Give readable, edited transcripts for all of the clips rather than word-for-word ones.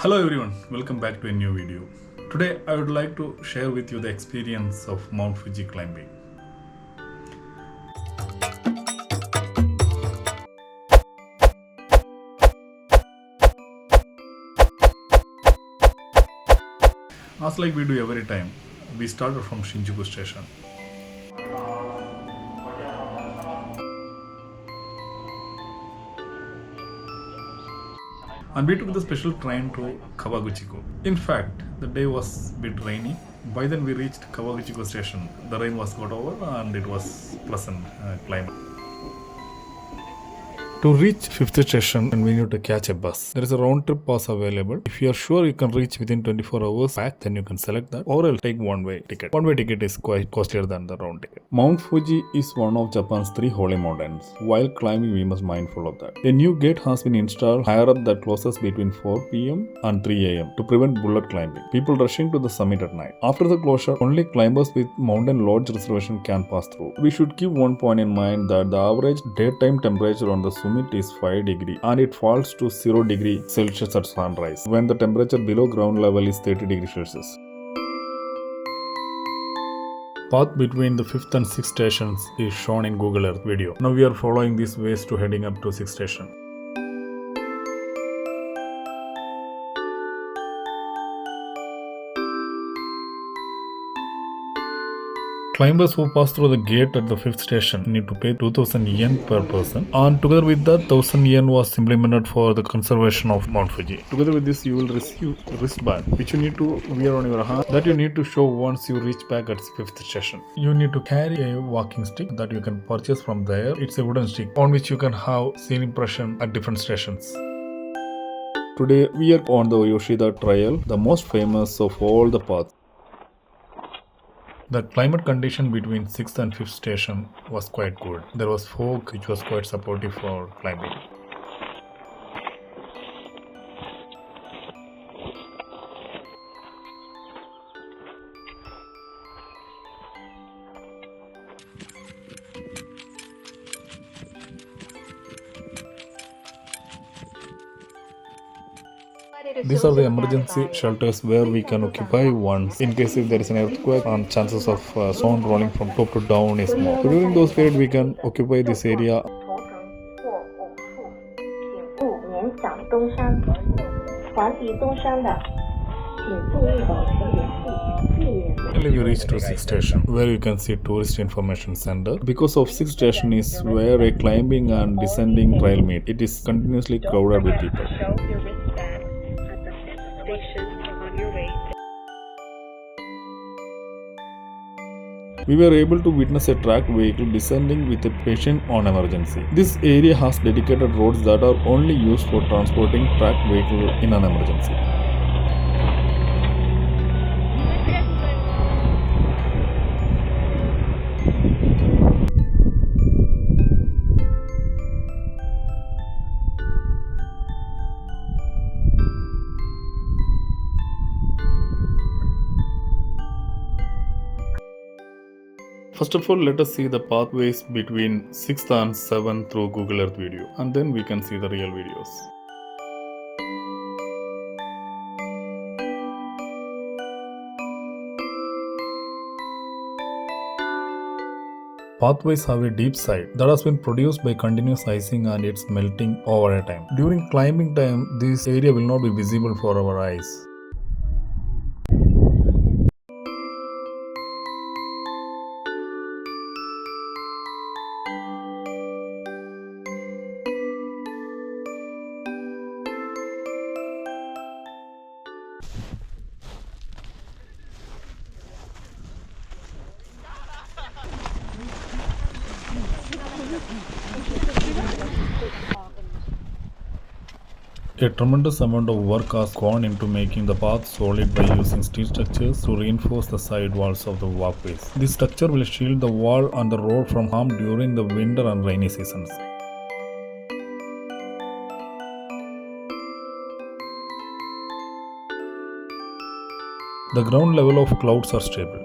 Hello everyone, welcome back to a new video. Today I would like to share with you the experience of Mount Fuji climbing. As like we do every time, we started from Shinjuku station. And we took the special train to Kawaguchiko. In fact, the day was a bit rainy. By then we reached Kawaguchiko station. The rain was got over and it was pleasant climate. To reach 5th station, we need to catch a bus. There is a round trip pass available. If you are sure you can reach within 24 hours back, then you can select that, or else take one-way ticket. One-way ticket is quite costlier than the round ticket. Mount Fuji is one of Japan's 3 holy mountains. While climbing, we must be mindful of that. A new gate has been installed higher up that closes between 4 p.m. and 3 a.m. to prevent bullet climbing. People rushing to the summit at night. After the closure, only climbers with mountain lodge reservation can pass through. We should keep one point in mind that the average daytime temperature on the summit is 5 degrees and it falls to 0 degree Celsius at sunrise when the temperature below ground level is 30 degrees Celsius. Path between the 5th and 6th stations is shown in Google Earth video. Now we are following these ways to heading up to 6th station. Climbers who pass through the gate at the 5th station need to pay 2000 yen per person, and together with that 1000 yen was implemented for the conservation of Mount Fuji. Together with this you will receive wristband which you need to wear on your hand that you need to show once you reach back at 5th station. You need to carry a walking stick that you can purchase from there. It's a wooden stick on which you can have scene impression at different stations. Today we are on the Yoshida Trail, the most famous of all the paths. The climate condition between 6th and 5th station was quite good. There was fog which was quite supportive for climbing. These are the emergency shelters where we can occupy once in case if there is an earthquake and chances of stone rolling from top to down is more. So during those periods we can occupy this area. Finally we reach to 6th station where you can see tourist information center. Because of 6th station is where a climbing and descending trail meet. It is continuously crowded with people. We were able to witness a tracked vehicle descending with a patient on emergency. This area has dedicated roads that are only used for transporting tracked vehicle in an emergency. First of all, let us see the pathways between 6th and 7th through Google Earth video, and then we can see the real videos. Pathways have a deep side that has been produced by continuous icing and its melting over a time. During climbing time, this area will not be visible for our eyes. A tremendous amount of work has gone into making the path solid by using steel structures to reinforce the side walls of the walkways. This structure will shield the wall and the road from harm during the winter and rainy seasons. The ground level of clouds are stable.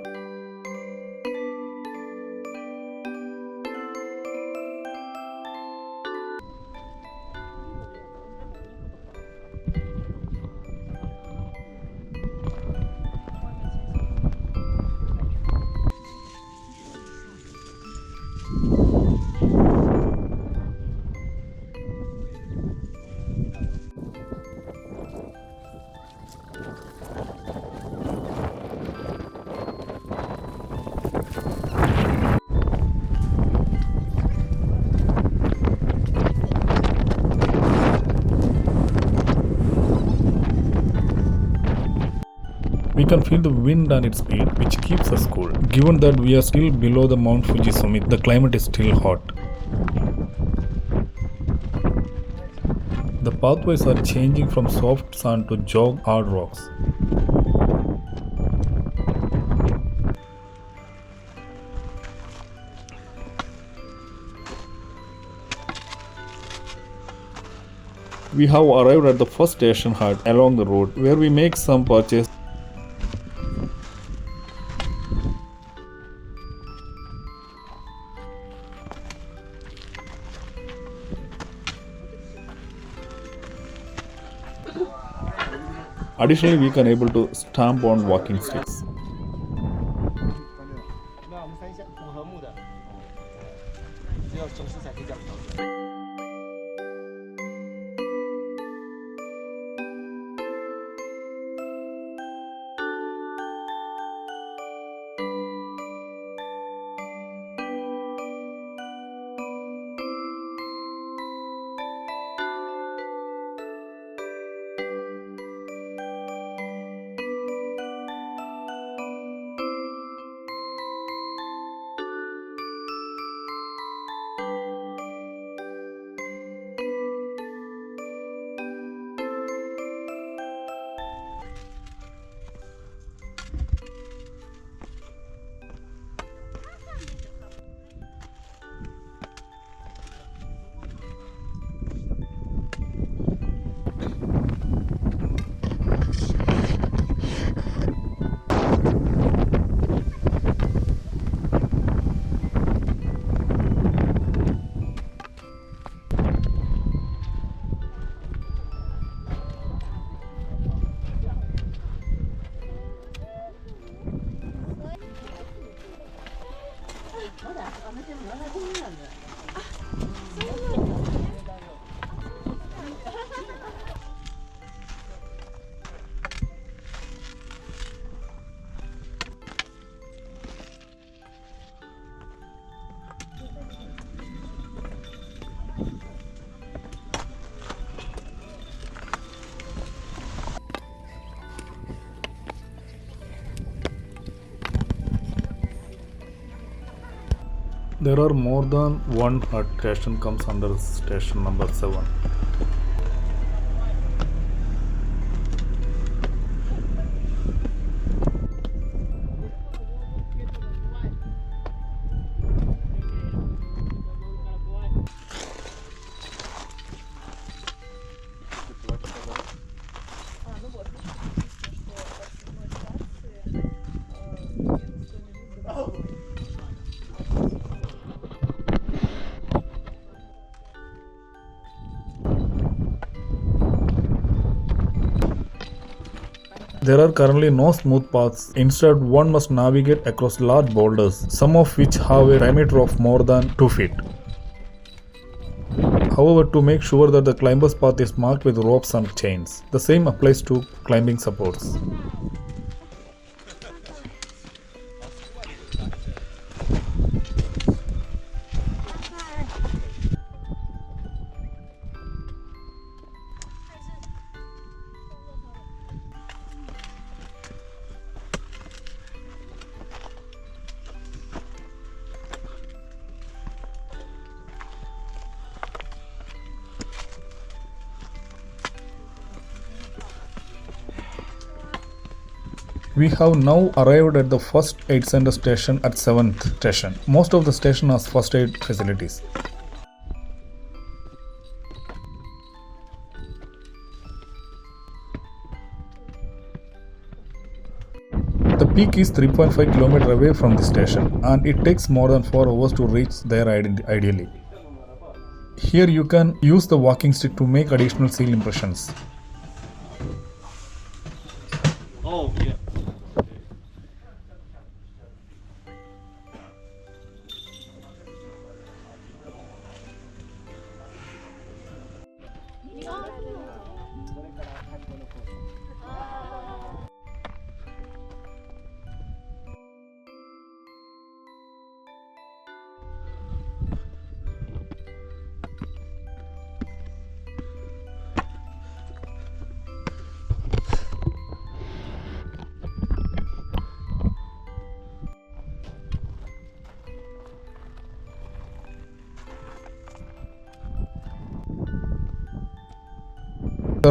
We can feel the wind and its speed, which keeps us cool. Given that we are still below the Mount Fuji summit, the climate is still hot. The pathways are changing from soft sand to jog hard rocks. We have arrived at the first station hut along the road where we make some purchase. Additionally, we can able to stamp on walking sticks. There are more than one hut station comes under station number 7. There are currently no smooth paths. Instead, one must navigate across large boulders, some of which have a diameter of more than 2 feet. However, to make sure that the climber's path is marked with ropes and chains. The same applies to climbing supports. We have now arrived at the first aid center station at 7th station. Most of the station has first aid facilities. The peak is 3.5 km away from the station and it takes more than 4 hours to reach there ideally. Here you can use the walking stick to make additional seal impressions. Oh, yeah.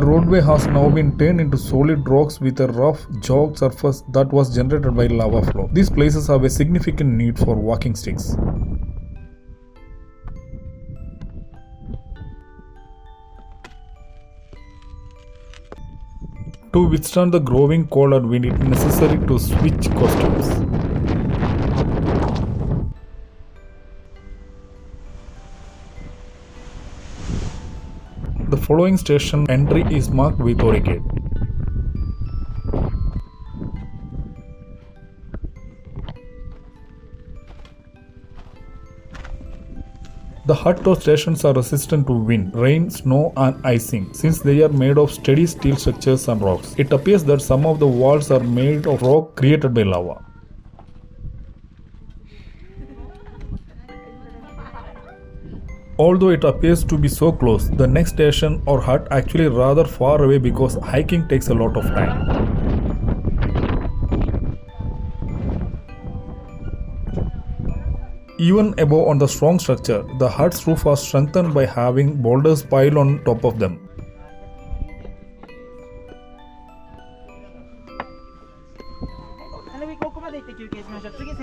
The roadway has now been turned into solid rocks with a rough jagged surface that was generated by lava flow. These places have a significant need for walking sticks. To withstand the growing cold and wind, it is necessary to switch costumes. The following station entry is marked with Oricade. The hut or stations are resistant to wind, rain, snow and icing since they are made of steady steel structures and rocks. It appears that some of the walls are made of rock created by lava. Although it appears to be so close, the next station or hut actually rather far away because hiking takes a lot of time. Even above on the strong structure, the hut's roof was strengthened by having boulders piled on top of them.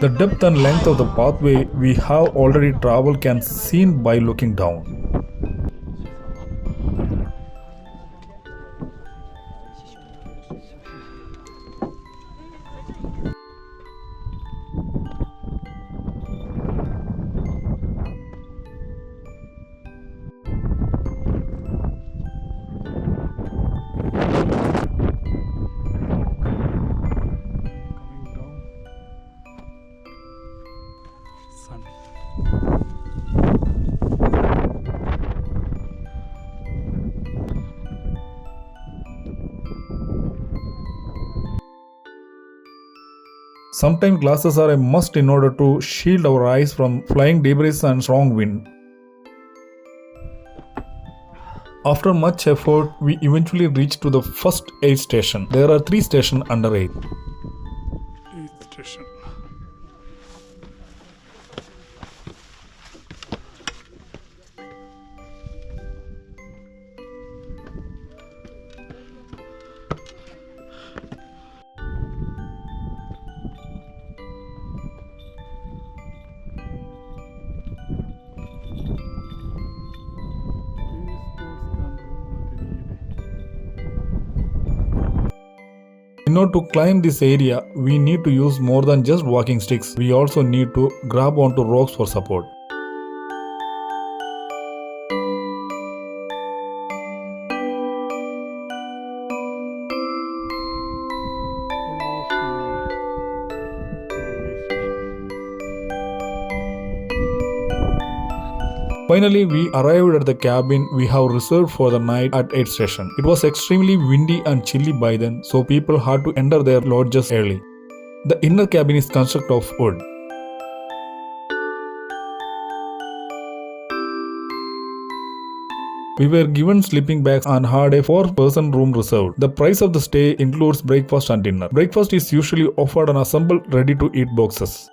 The depth and length of the pathway we have already traveled can be seen by looking down. Sometimes glasses are a must in order to shield our eyes from flying debris and strong wind. After much effort, we eventually reach to the first aid station. There are 3 stations under 8. Station. In order to climb this area, we need to use more than just walking sticks. We also need to grab onto rocks for support. Finally, we arrived at the cabin we have reserved for the night at 8 station. It was extremely windy and chilly by then, so people had to enter their lodges early. The inner cabin is constructed of wood. We were given sleeping bags and had a 4-person room reserved. The price of the stay includes breakfast and dinner. Breakfast is usually offered and assembled ready-to-eat boxes.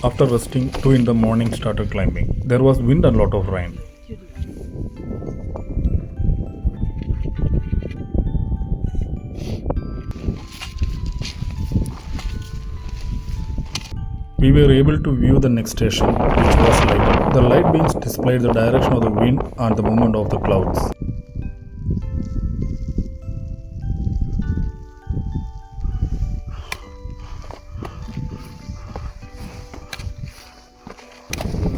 After resting, 2 in the morning started climbing. There was wind and lot of rain. We were able to view the next station, which was lighted. The light beams displayed the direction of the wind and the movement of the clouds.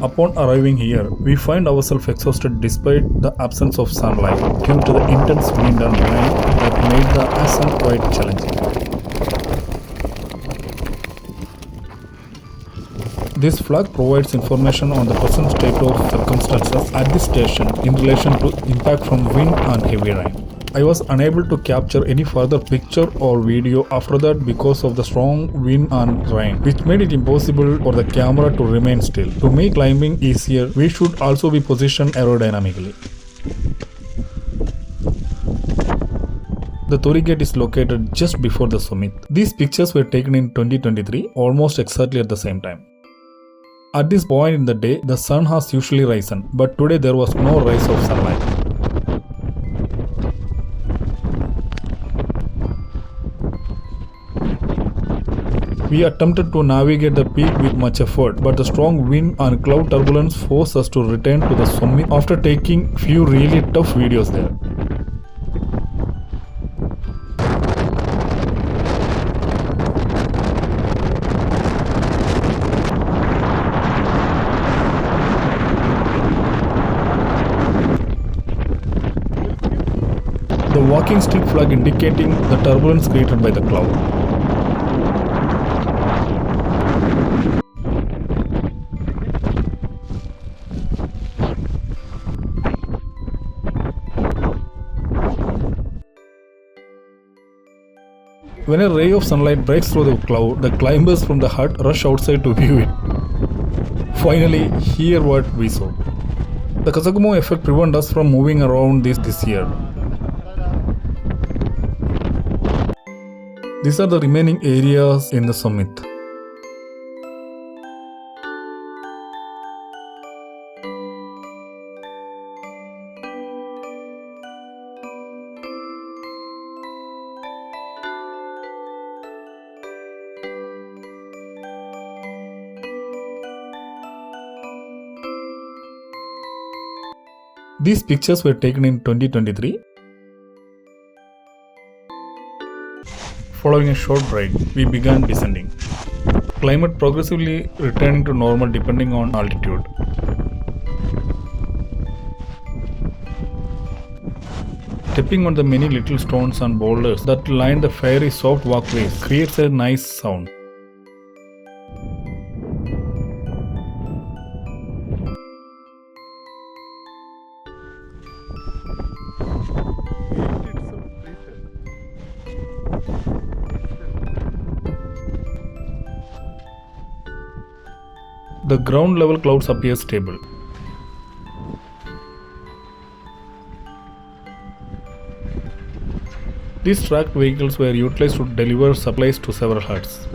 Upon arriving here, we find ourselves exhausted despite the absence of sunlight due to the intense wind and rain that made the ascent quite challenging. This flag provides information on the present state of circumstances at this station in relation to impact from wind and heavy rain. I was unable to capture any further picture or video after that because of the strong wind and rain, which made it impossible for the camera to remain still. To make climbing easier, we should also be positioned aerodynamically. The Tori Gate is located just before the summit. These pictures were taken in 2023, almost exactly at the same time. At this point in the day, the sun has usually risen, but today there was no rise of sunlight. We attempted to navigate the peak with much effort, but the strong wind and cloud turbulence forced us to return to the summit after taking few really tough videos there. The walking stick flag indicating the turbulence created by the cloud. When a ray of sunlight breaks through the cloud, the climbers from the hut rush outside to view it. Finally, hear what we saw. The Kasagumo effect prevented us from moving around this year. These are the remaining areas in the summit. These pictures were taken in 2023. Following a short break, we began descending. Climate progressively returning to normal depending on altitude. Stepping on the many little stones and boulders that line the fairy soft walkways creates a nice sound. The ground level clouds appear stable. These tracked vehicles were utilized to deliver supplies to several huts.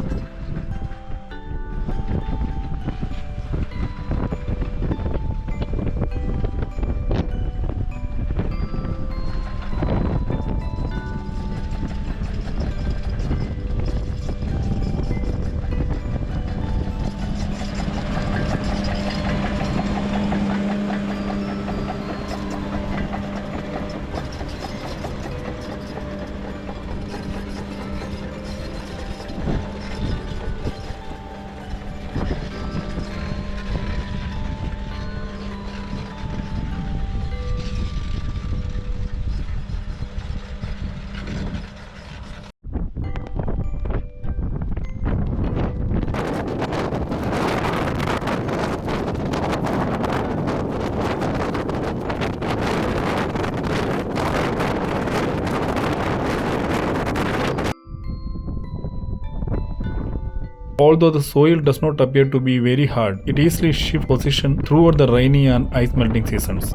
Although the soil does not appear to be very hard, it easily shifts position throughout the rainy and ice melting seasons.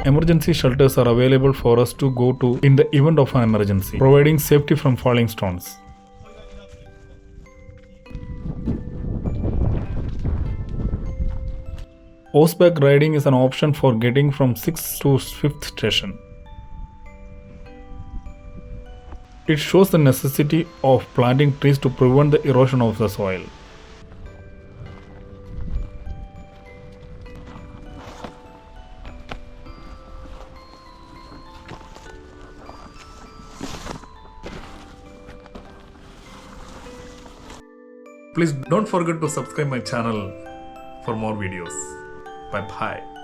Emergency shelters are available for us to go to in the event of an emergency, providing safety from falling stones. Horseback riding is an option for getting from 6th to 5th station. It shows the necessity of planting trees to prevent the erosion of the soil. Please don't forget to subscribe my channel for more videos. Bye bye.